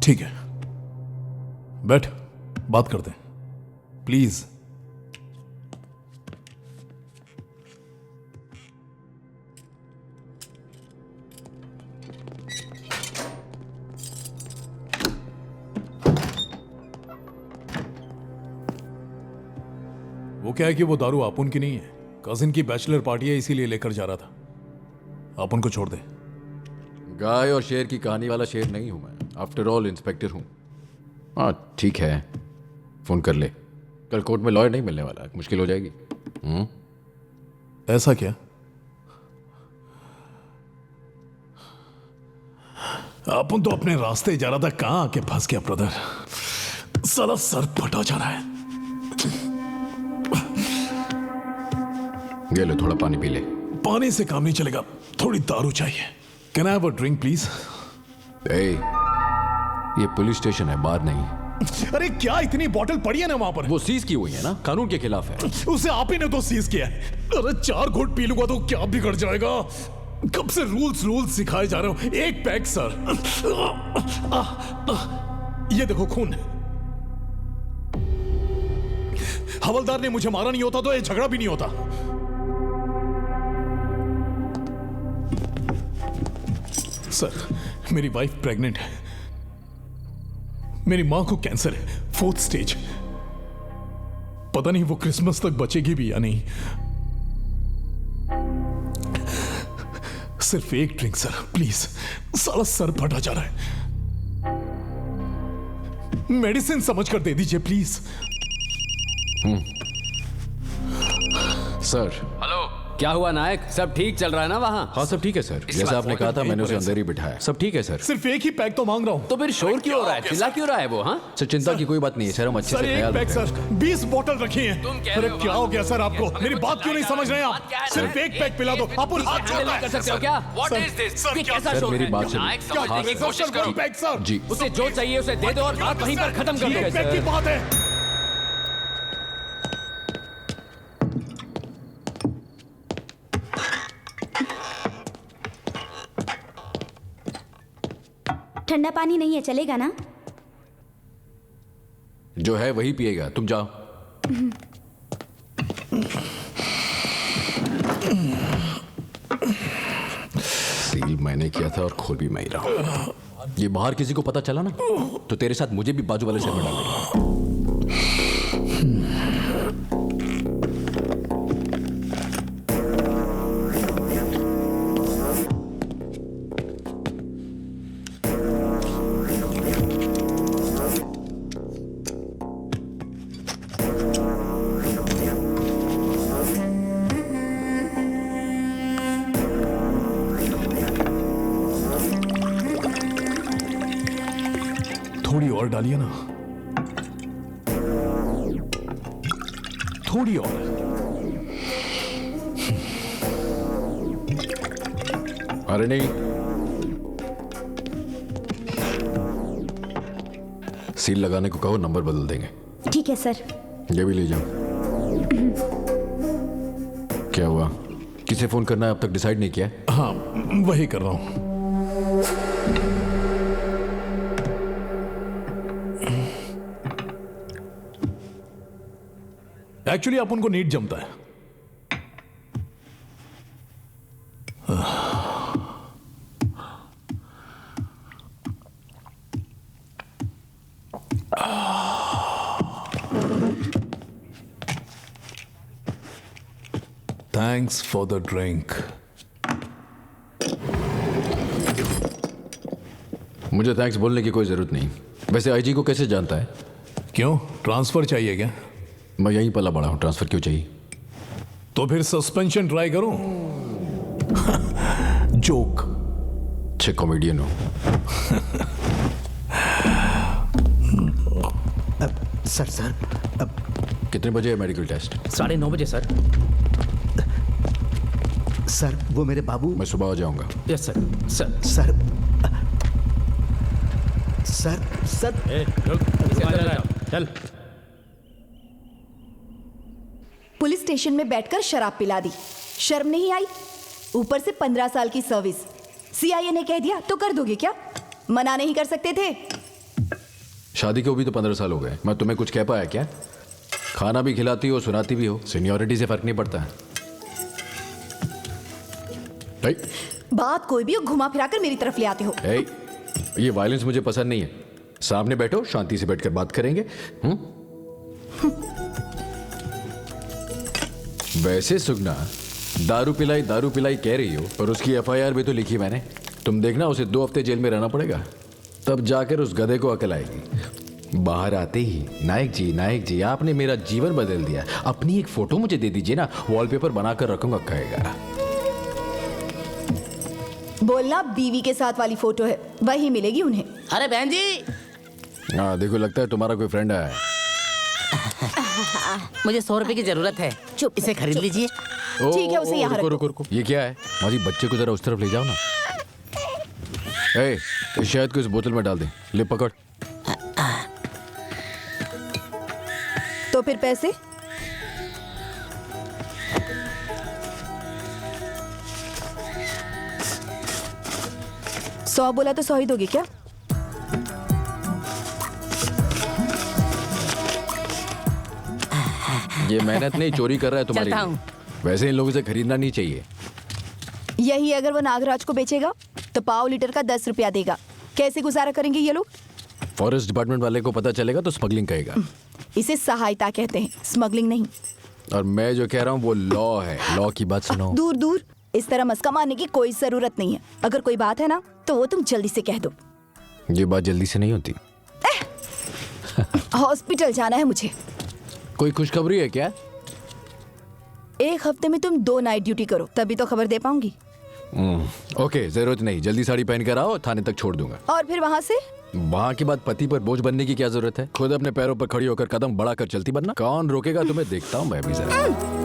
ठीक है, बैठ, बात करते हैं प्लीज। वो क्या है कि वो दारू अपुन की नहीं है, कजिन की बैचलर पार्टी है, इसीलिए लेकर जा रहा था। अपुन को छोड़ दे। गाय और शेर की कहानी वाला शेर नहीं हूं मैं, आफ्टर ऑल इंस्पेक्टर हूं। हाँ ठीक है, फोन कर ले। कल कोर्ट में लॉयर नहीं मिलने वाला, मुश्किल हो जाएगी। ऐसा क्या? अपुन तो अपने रास्ते जा रहा था, कहां आके फंस गया ब्रदर। साला सर फटा जा रहा है। ये ले, थोड़ा पानी पी ले। पानी से काम नहीं चलेगा, थोड़ी दारू चाहिए। Can I have a drink please? ये पुलिस स्टेशन है, बार नहीं। अरे क्या इतनी बोतल पड़ी है ना वहां पर? वो सीज की हुई है ना, कानून के खिलाफ है। उसे आप ही ने तो सीज किया है। अरे 4 घूंट पी लूंगा तो क्या बिगड़ जाएगा? कब से रूल्स सिखाए जा रहे हो। एक पैक सर। ये देखो खून। हवलदार ने मुझे मारा नहीं होता तो ये झगड़ा भी नहीं होता। सर, मेरी वाइफ प्रेग्नेंट है, मेरी मां को कैंसर है, 4th स्टेज। पता नहीं वो क्रिसमस तक बचेगी भी या नहीं। सिर्फ एक ड्रिंक सर प्लीज, सारा सर फटा जा रहा है। मेडिसिन समझ कर दे दीजिए प्लीज। सर। हेलो, क्या हुआ नायक? सब ठीक चल रहा है ना वहाँ? हाँ सब ठीक है सर, जैसा आपने कहा था मैंने उसे अंदर ही बिठाया। सब ठीक है सर। सिर्फ एक ही पैक तो मांग रहा हूं। तो फिर शोर क्यों हो रहा है? चिल्ला क्यों रहा है वो? हाँ सर चिंता की कोई बात नहीं है सर, हम अच्छे से सर एक ख्याल पैक रखेंगे। सर, 20 बोतल रखी हैं। तुम कह अरे रहे हो क्या हो गया सर आपको? मेरी बात क्यों नहीं समझ रहे हैं बात क्या आप? है? सिर्फ एक पैक पिला दो। आप हाथ हैंडल नहीं कर सकते हो क्या? What sir, is this? Sir, ये क्या- कैसा सर शोर मेरी है? बात सुनो। नायक क्या समझने की कोशिश करो। पैक सर जी उसे जो चाहिए उसे दे दो और बात वहीं पर खत्म कर एक दो। पैक की बात है। ठंडा पानी नहीं है, चलेगा ना? जो है वही पिएगा, तुम जाओ। सील मैंने किया था और खोल भी मैं ही रहा हूं। ये बाहर किसी को पता चला ना तो तेरे साथ मुझे भी बाजू वाले सेल में डाल देगा। थोड़ी और डालिए ना, थोड़ी और। अरे नहीं, सील लगाने को कहो, नंबर बदल देंगे। ठीक है सर। ये भी ले जाओ। क्या हुआ, किसे फोन करना है अब तक डिसाइड नहीं किया? हाँ वही कर रहा हूं। एक्चुअली आप उनको नीट जमता है। Thanks for the drink. मुझे थैंक्स बोलने की कोई जरूरत नहीं। वैसे आईजी को कैसे जानता है? क्यों, ट्रांसफर चाहिए क्या? मैं यहीं पला बड़ा हूं, ट्रांसफर क्यों चाहिए? तो फिर सस्पेंशन ट्राई करूं? जोक। अच्छे कॉमेडियन हो। सर कितने बजे है मेडिकल टेस्ट? 9:30 बजे सर। सर वो मेरे बाबू। मैं सुबह आ जाऊंगा। Yes sir. Sir sir sir sir चल। पुलिस स्टेशन में बैठकर शराब पिला दी। शर्म नहीं आई? ऊपर से 15 साल की सर्विस। सीआईए ने कह दिया तो कर दोगे क्या? मना नहीं कर सकते थे? शादी को भी तो 15 साल हो गए, मैं तुम्हें कुछ कह पाया क्या? खाना भी खिलाती हो, सुनाती भी हो, सीनियरिटी से फर्क नहीं पड़ता है। ए, बात कोई भी हो, घुमा फिरा कर मेरी तरफ ले आते हो। ए, ये वायलेंस मुझे पसंद नहीं है। सामने बैठो, शांति से बैठकर बात करेंगे। वैसे सुगना, दारू पिलाई कह रही हो, और उसकी एफआईआर भी तो लिखी मैंने। तुम देखना, उसे 2 हफ्ते जेल में रहना पड़ेगा, तब जाकर उस गधे को अकल आएगी। बाहर आते ही नायक जी आपने मेरा जीवन बदल दिया, अपनी एक फोटो मुझे दे दीजिए ना, वॉलपेपर बनाकर रखूंगा, कहेगा। बोलना बीवी के साथ वाली फोटो है, वही मिलेगी उन्हें। अरे बहन जी, हाँ देखो, लगता है तुम्हारा कोई फ्रेंड है। मुझे 100 रुपए की जरूरत है, चुप, इसे खरीद लीजिए। ठीक है, उसे यहाँ रखो। रुको। ये क्या है? माजी, बच्चे को जरा उस तरफ ले जाओ ना। ए, इस शहद को इस बोतल में डाल दे। ले पकड़। तो फिर पैसे? सौ बोला तो 100 ही दोगे क्या? ये मेहनत नहीं, चोरी कर रहा है तुम्हारी। चलता हूँ। वैसे इन लोगों से खरीदना नहीं चाहिए। यही अगर वो नागराज को बेचेगा तो पाव लीटर का 10 रुपया देगा। कैसे गुजारा करेंगे ये लोग? फॉरेस्ट डिपार्टमेंट वाले को पता चलेगा तो स्मगलिंग कहेगा। इसे सहायता कहते हैं, स्मगलिंग नहीं। और मैं जो कह रहा हूँ वो लॉ है। लॉ की बात सुनो। दूर दूर, इस तरह मस्का मारने की कोई जरूरत नहीं है। अगर कोई बात है ना तो वो तुम जल्दी से कह दो। ये बात जल्दी से नहीं होती। हॉस्पिटल जाना है मुझे। कोई खुशखबरी है क्या? 1 हफ्ते में तुम 2 नाइट ड्यूटी करो, तभी तो खबर दे पाऊंगी। ओके, जरूरत नहीं, जल्दी साड़ी पहन कर आओ, थाने तक छोड़ दूंगा। और फिर वहां से? वहां के बाद पति पर बोझ बनने की क्या जरूरत है? खुद अपने पैरों पर खड़ी होकर कदम बढ़ाकर चलती बनना। कौन रोकेगा तुम्हें? देखता हूँ मैं भी जरा।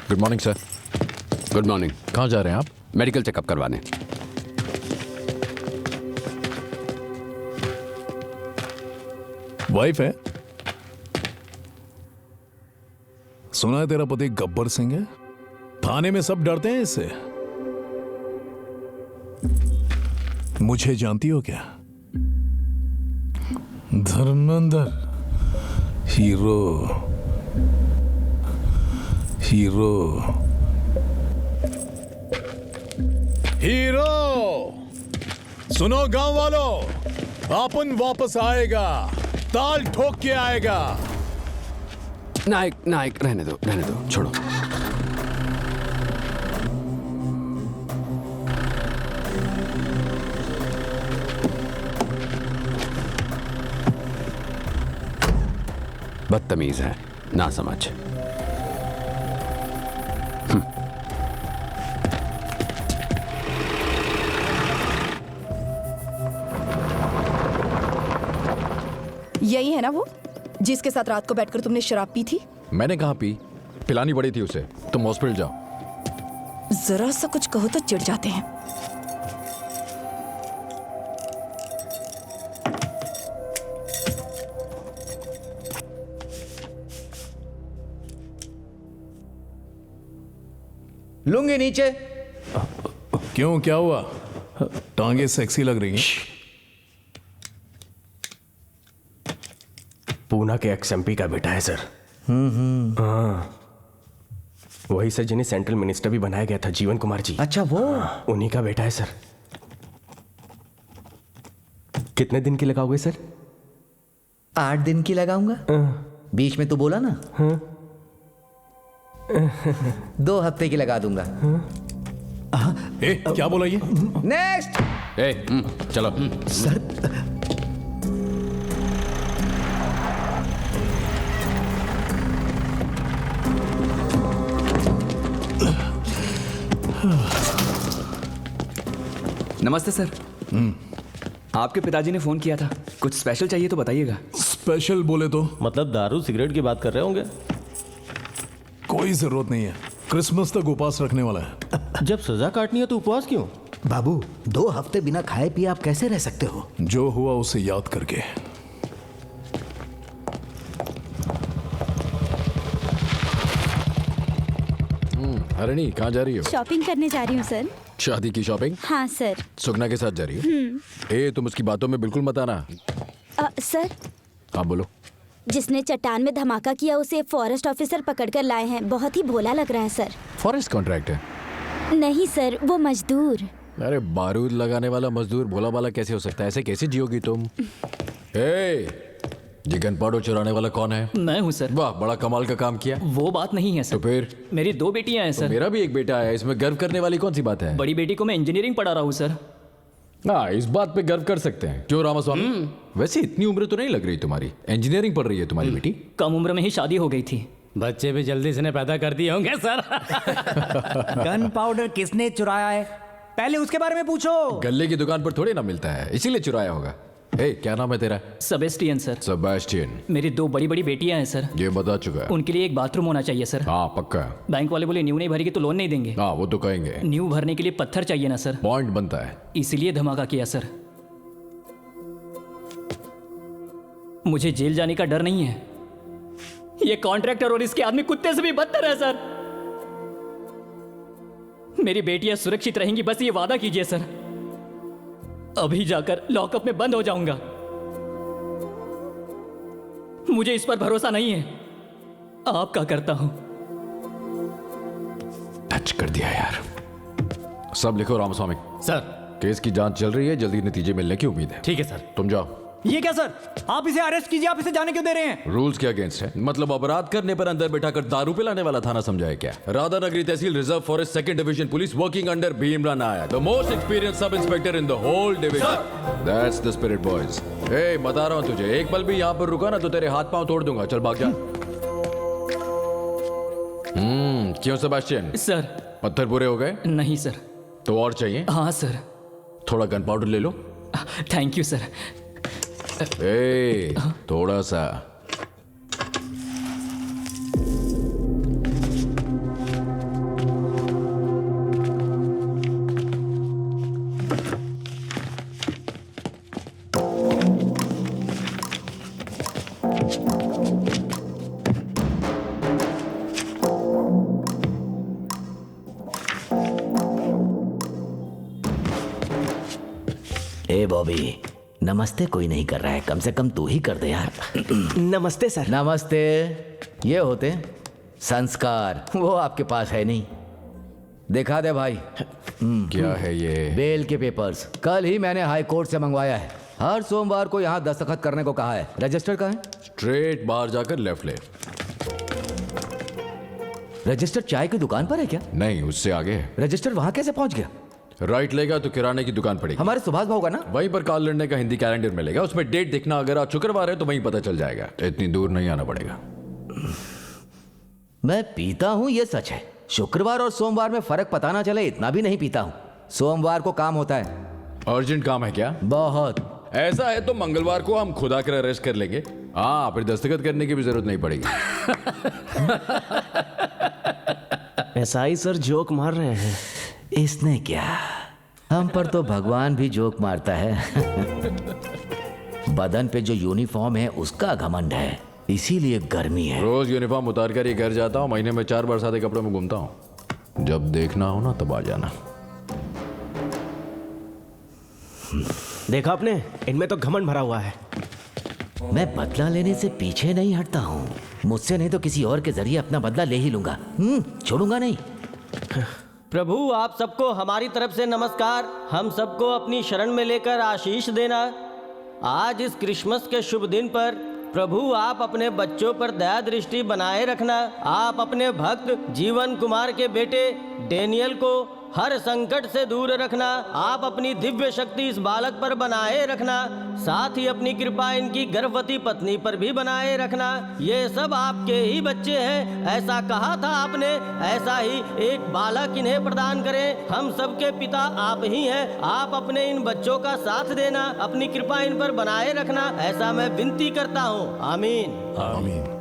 Good morning sir. Good morning. कहाँ जा रहे हैं आप? मेडिकल चेकअप करवाने। वाइफ है? सुना है तेरा पति गब्बर सिंह है। थाने में सब डरते हैं इससे। मुझे जानती हो क्या? Dharmendra, hero hero hero. सुनो गांव वालों, अपन वापस आएगा, ताल ठोक के आएगा। नायक रहने दो, छोड़ो। बदतमीज है, ना समझ। यही है ना वो जिसके साथ रात को बैठकर तुमने शराब पी थी? मैंने कहाँ पी? पिलानी पड़ी थी उसे। तुम हॉस्पिटल जाओ। जरा सा कुछ कहो तो चिढ़ जाते हैं। लुंगी नीचे। क्यों, क्या हुआ? टांगे सेक्सी लग रही हैं। पूना के XMP का बेटा है सर। हाँ, वही सर जिन्हें सेंट्रल मिनिस्टर भी बनाया गया था, जीवन कुमार जी। अच्छा, वो उन्हीं का बेटा है सर। कितने दिन की लगाओगे सर? 8 दिन की लगाऊंगा। बीच में तो बोला ना। 2 हफ्ते की लगा दूंगा। ए, क्या बोला ये? नेक्स्ट। चलो। सर, नमस्ते सर। आपके पिताजी ने फोन किया था, कुछ स्पेशल चाहिए तो बताइएगा। स्पेशल बोले तो मतलब दारू सिगरेट की बात कर रहे होंगे। कोई जरूरत नहीं है, क्रिसमस तक उपवास रखने वाला है। जब सजा काटनी है तो उपवास क्यों? बाबू 2 हफ्ते बिना खाए पिए आप कैसे रह सकते हो? जो हुआ उसे याद करके। हरणी कहाँ जा रही हो? शॉपिंग करने जा रही हूँ सर। शादी की शॉपिंग? हाँ सर। सुगना के साथ जा रही हो? ए तुम उसकी बातों में बिल्कुल मत आना। सर, हाँ बोलो। जिसने चट्टान में धमाका किया उसे फॉरेस्ट ऑफिसर पकड़ कर लाए हैं। बहुत ही भोला लग रहा है सर। फॉरेस्ट कॉन्ट्रैक्ट है? नहीं सर, वो मजदूर। अरे बारूद लगाने वाला मजदूर भोला भाला कैसे हो सकता है? ऐसे कैसे जियोगी तुम? ये गनपाउडर चुराने वाला कौन है? मैं हूँ सर। वाह, बड़ा कमाल का काम किया। वो बात नहीं है सर। तो फिर? मेरी 2 बेटियां हैं सर। मेरा भी एक बेटा है, इसमें गर्व करने वाली कौन सी बात है? बड़ी बेटी को मैं इंजीनियरिंग पढ़ा रहा हूँ सर। हाँ, इस बात पे गर्व कर सकते हैं। क्यों रामास्वामी? वैसे इतनी उम्र तो नहीं लग रही तुम्हारी। इंजीनियरिंग पढ़ रही है तुम्हारी बेटी? कम उम्र में ही शादी हो गई थी। बच्चे भी जल्दी से पैदा कर दिए होंगे सर। गन पाउडर किसने चुराया है, पहले उसके बारे में पूछो। गल्ले की दुकान पर थोड़े ना मिलता है, इसीलिए चुराया होगा। क्या नाम है तेरा? Sebastian sir. सेबेस्टियन। मेरी 2 बड़ी बड़ी बेटियां हैं सर। ये बता चुका है। उनके लिए एक बाथरूम होना चाहिए सर। हाँ पक्का। बैंक वाले बोले न्यू नहीं भरेगी तो लोन नहीं देंगे। हाँ वो तो कहेंगे। न्यू भरने के लिए पत्थर चाहिए ना सर। पॉइंट बनता है, इसीलिए धमाका किया सर। मुझे जेल जाने का डर नहीं है। ये कॉन्ट्रैक्टर और इसके आदमी कुत्ते से भी बदतर है सर। मेरी बेटियां सुरक्षित रहेंगी, बस ये वादा कीजिए सर। अभी जाकर लॉकअप में बंद हो जाऊंगा। मुझे इस पर भरोसा नहीं है। आपका करता हूं। टच कर दिया यार। सब लिखो रामस्वामी। सर। केस की जांच चल रही है, जल्दी नतीजे मिलने की उम्मीद है। ठीक है सर। तुम जाओ। ये क्या सर, आप इसे अरेस्ट कीजिए, आप इसे जाने क्यों दे रहे हैं? रूल्स के अगेंस्ट है। मतलब अपराध करने पर अंदर बैठाकर दारू पिलाने वाला थाना समझा है क्या? राधानगरी तहसील reserve forest second division police working under Bhimrao Nayak, the most experience sub inspector in the whole division. That's the spirit boys. बता रहा हूं तुझे, एक पल भी यहां पर रुका ना तो तेरे हाथ पांव तोड़ दूंगा। चल भाग जा। क्यों सेबेस्टियन? सर। पत्थर पूरे हो गए? नहीं सर। तो और चाहिए? हाँ सर। थोड़ा गन पाउडर ले लो। Thank you sir. थोड़ा सा। बॉबी, नमस्ते कोई नहीं कर रहा है, कम से कम तू ही कर दे यार। नमस्ते सर। नमस्ते। ये होते संस्कार, वो आपके पास है नहीं। दिखा दे भाई। क्या है ये? बेल के पेपर्स कल ही मैंने हाई कोर्ट से मंगवाया है। हर सोमवार को यहाँ दस्तखत करने को कहा है। रजिस्टर कहाँ है? स्ट्रेट बाहर जाकर लेफ्ट ले। रजिस्टर चाय की दुकान पर है क्या? नहीं, उससे आगे है। रजिस्टर वहाँ कैसे पहुँच गया? राइट लेगा तो किराने की दुकान पड़ेगी। हमारे सुभाष भाव का ना? वहीं पर काल लड़ने का हिंदी कैलेंडर मिलेगा, उसमें डेट देखना। अगर आज शुक्रवार है तो वहीं पता चल जाएगा, इतनी दूर नहीं आना पड़ेगा। मैं पीता हूँ ये सच है। शुक्रवार और सोमवार में फर्क पता ना चले इतना भी नहीं पीता हूँ। सोमवार को काम होता है। अर्जेंट काम है क्या? बहुत। ऐसा है तो मंगलवार को हम खुद आकर अरेस्ट कर लेंगे। हाँ, फिर दस्तखत करने की भी जरूरत नहीं पड़ेगी। एसआई सर जोक मार रहे हैं। इसने क्या, हम पर तो भगवान भी जोक मारता है। बदन पे जो यूनिफॉर्म है उसका घमंड है, इसीलिए गर्मी है। रोज यूनिफॉर्म उतार कर ही घर जाता हूँ, महीने में 4 बार सादे कपड़ों में घूमता हूँ। जब देखना हो ना तब आ जाना। देखा आपने, इनमें तो घमंड भरा हुआ है। मैं बदला लेने से पीछे नहीं हटता हूँ। मुझसे नहीं तो किसी और के जरिए अपना बदला ले ही लूंगा। छोड़ूंगा नहीं। प्रभु आप सबको हमारी तरफ से नमस्कार। हम सबको अपनी शरण में लेकर आशीष देना। आज इस क्रिसमस के शुभ दिन पर प्रभु आप अपने बच्चों पर दया दृष्टि बनाए रखना। आप अपने भक्त जीवन कुमार के बेटे डेनियल को हर संकट से दूर रखना। आप अपनी दिव्य शक्ति इस बालक पर बनाए रखना, साथ ही अपनी कृपा इनकी गर्भवती पत्नी पर भी बनाए रखना। ये सब आपके ही बच्चे हैं, ऐसा कहा था आपने। ऐसा ही एक बालक इन्हें प्रदान करें। हम सबके पिता आप ही हैं। आप अपने इन बच्चों का साथ देना, अपनी कृपा इन पर बनाए रखना, ऐसा मैं विनती करता हूँ। आमीन। आमीन।